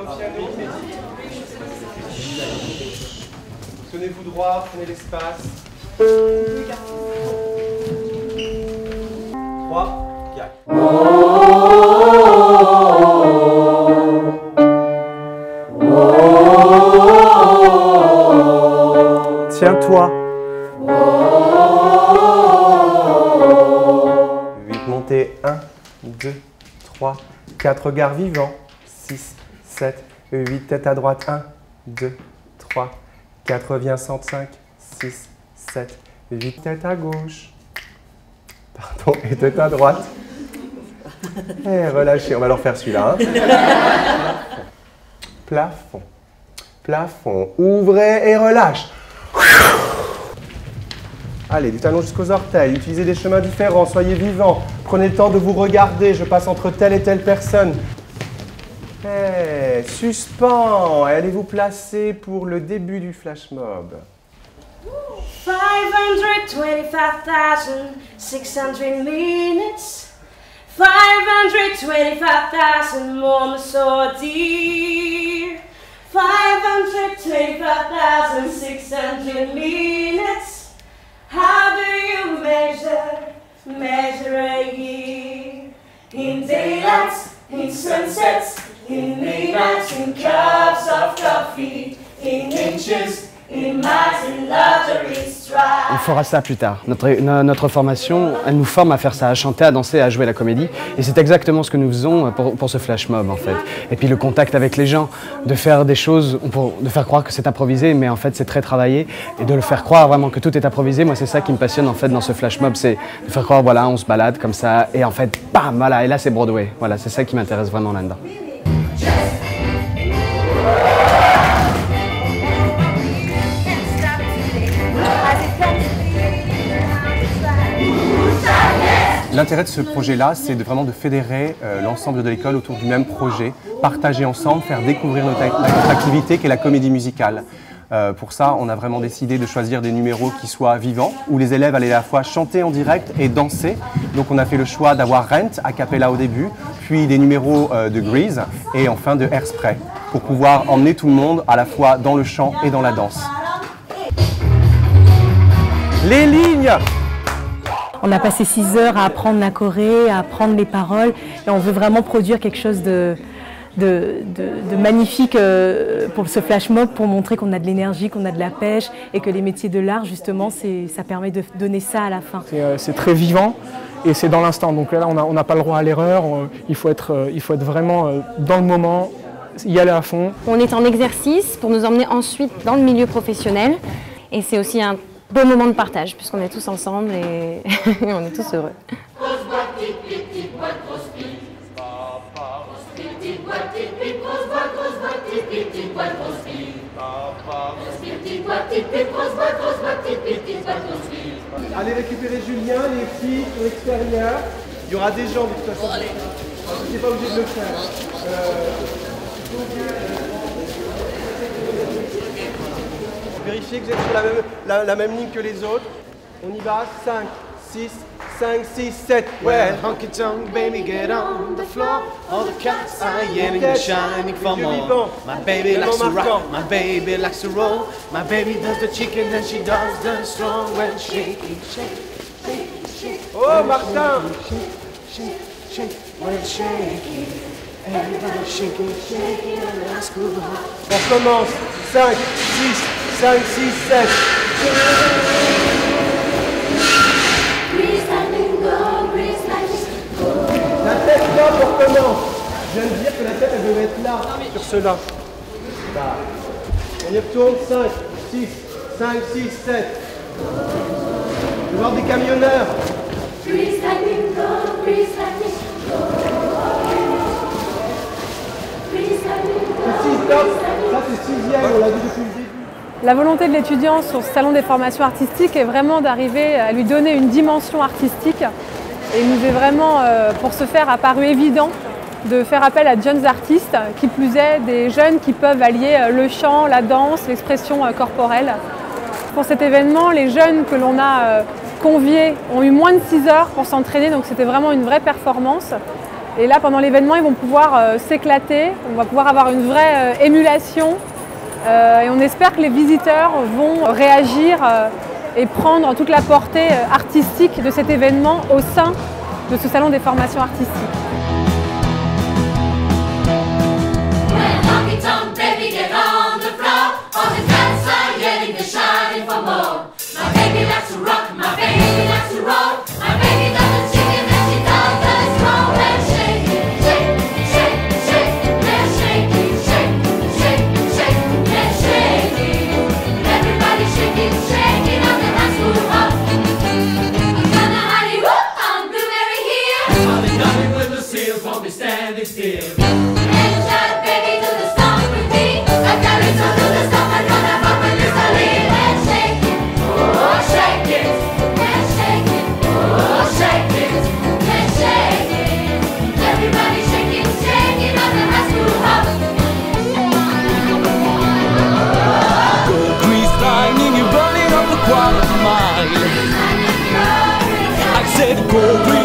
au piano. Tenez-vous droit, prenez l'espace. 3, 4. Tiens-toi. 8 montées. 1, 2, 3, 4 regards vivants. 6, 7, 8 tête à droite. 1, 2, 3, 4 reviens centre. 5, 6, 7, 8 tête à gauche. Pardon, et tête à droite. Et relâchez, on va leur faire celui-là. Hein. Plafond. Plafond. Ouvrez et relâche. Allez, du talon jusqu'aux orteils. Utilisez des chemins différents. Soyez vivants. Prenez le temps de vous regarder. Je passe entre telle et telle personne. Hey, suspens. Et allez vous placer pour le début du flash mob. 525,600 minutes. 525,000 moments so dear. 525,600 minutes. How do you measure a year? In daylights, in sunsets, in midnights, in cups of coffee, in inches, in miles, in luxury strides. On fera ça plus tard. Notre formation, elle nous forme à faire ça, à chanter, à danser, à jouer la comédie. Et c'est exactement ce que nous faisons pour ce flash mob en fait. Et puis le contact avec les gens, de faire des choses, de faire croire que c'est improvisé, mais en fait c'est très travaillé. Et de le faire croire vraiment que tout est improvisé, moi c'est ça qui me passionne en fait dans ce flash mob, c'est de faire croire voilà, on se balade comme ça, et en fait, bam, voilà, et là c'est Broadway. Voilà, c'est ça qui m'intéresse vraiment là-dedans. L'intérêt de ce projet-là, c'est vraiment de fédérer l'ensemble de l'école autour du même projet, partager ensemble, faire découvrir notre activité qui est la comédie musicale. Pour ça, on a vraiment décidé de choisir des numéros qui soient vivants, où les élèves allaient à la fois chanter en direct et danser. Donc on a fait le choix d'avoir Rent a cappella au début, puis des numéros de Grease et enfin de Hairspray, pour pouvoir emmener tout le monde à la fois dans le chant et dans la danse. Les lignes! On a passé 6 heures à apprendre la choré, à apprendre les paroles, et on veut vraiment produire quelque chose de magnifique pour ce flash mob, pour montrer qu'on a de l'énergie, qu'on a de la pêche, et que les métiers de l'art, justement, ça permet de donner ça à la fin. C'est très vivant, et c'est dans l'instant. Donc là, on n'a pas le droit à l'erreur, il faut être vraiment dans le moment, y aller à fond. On est en exercice pour nous emmener ensuite dans le milieu professionnel, et c'est aussi un beau moment de partage, puisqu'on est tous ensemble et on est tous heureux. Allez récupérer Julien, les filles sur l'extérieur. Il y aura des gens de toute façon. Je n'ai pas obligé de le faire. Vérifiez que vous êtes sur la même ligne que les autres. On y va. 5, 6, 5, 6, 7. Ouais. Honky tonk, baby, get on the floor. All the cats are yelling and shining for more. My baby likes to rock, my baby likes to roll. My baby does the chicken and she does the strong when shaking, shake, shake, shake. Oh, Martin! Shake, shake, when shaking. Everybody shaking, shaking, and that's cool. On commence. 5, 6, 5, 6, 7. La tête là pour commence. Je viens de dire que la tête elle devait être là, sur cela. Là. On y retourne. 5, 6, 5, 6, 7. Je vais voir des camionneurs. Ça c'est 6e, on l'a vu depuis le début. La volonté de l'étudiant sur ce salon des formations artistiques est vraiment d'arriver à lui donner une dimension artistique. Et il nous est vraiment, pour ce faire, apparu évident de faire appel à de jeunes artistes, qui plus est des jeunes qui peuvent allier le chant, la danse, l'expression corporelle. Pour cet événement, les jeunes que l'on a conviés ont eu moins de 6 heures pour s'entraîner, donc c'était vraiment une vraie performance. Et là, pendant l'événement, ils vont pouvoir s'éclater, on va pouvoir avoir une vraie émulation. Et on espère que les visiteurs vont réagir et prendre toute la portée artistique de cet événement au sein de ce salon des formations artistiques. Standing still. And shout, baby, to the song with me. I got it to do the stuff I'm gonna fuck with this lead. Let's shake it, oh shake it, let's shake it, oh shake it, let's shake it. Everybody shake it on the high school hop. Gold grease lightning, you're running up the quarter mile. I said gold grease.